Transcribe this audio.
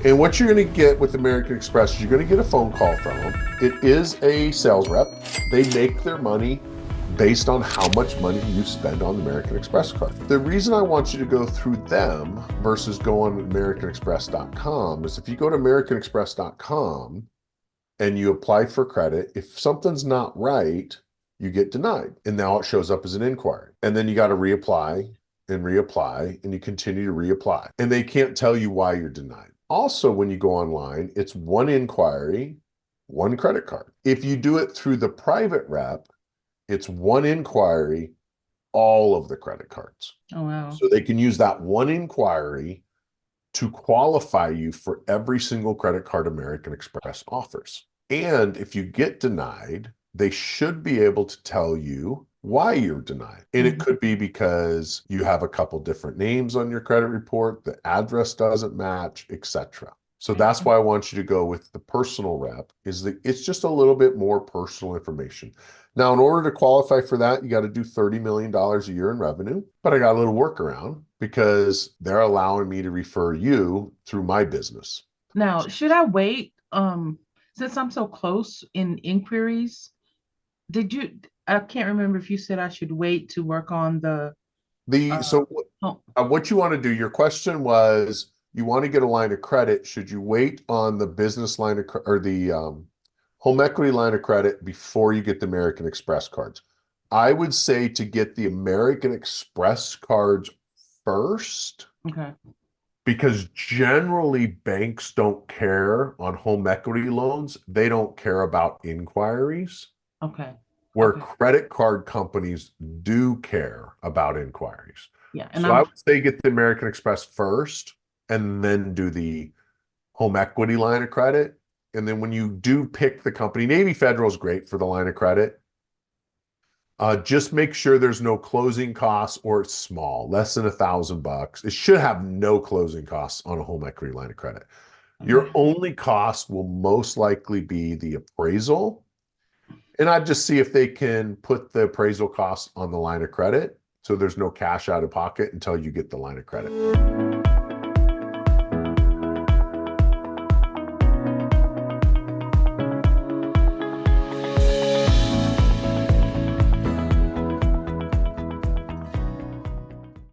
And what you're going to get with American Express is you're going to get a phone call from them. It is a sales rep. They make their money based on how much money you spend on the American Express card. The reason I want you to go through them versus go on americanexpress.com is if you go to americanexpress.com and you apply for credit, if something's not right, you get denied. And now it shows up as an inquiry. And then you got to reapply and you continue to reapply. And they can't tell you why you're denied. Also, when you go online, it's one inquiry, one credit card. If you do it through the private rep, it's one inquiry, all of the credit cards. Oh, wow. So they can use that one inquiry to qualify you for every single credit card American Express offers. And if you get denied, they should be able to tell you why you're denied. And it could be because you have a couple different names on your credit report, the address doesn't match, etc. So that's why I want you to go with the personal rep, is that it's just a little bit more personal information. Now, in order to qualify for that, you got to do $30 million a year in revenue. But I got a little workaround because they're allowing me to refer you through my business. Now, should I wait? Since I'm so close in inquiries, I can't remember if you said I should wait to work on the uh oh, What you want to do, your question was you want to get a line of credit. Should you wait on the business line of or the home equity line of credit before you get the American Express cards? I would say to get the American Express cards first, okay. because generally banks don't care on home equity loans. They don't care about inquiries, Okay. where Okay. credit card companies do care about inquiries. Yeah. And So I I'm would say get the American Express first and then do the home equity line of credit. And then when you do pick the company, Navy Federal is great for the line of credit. Just make sure there's no closing costs or it's small, less than $1,000. It should have no closing costs on a home equity line of credit. okay. Your only cost will most likely be the appraisal. And I'd just see if they can put the appraisal costs on the line of credit so there's no cash out of pocket until you get the line of credit.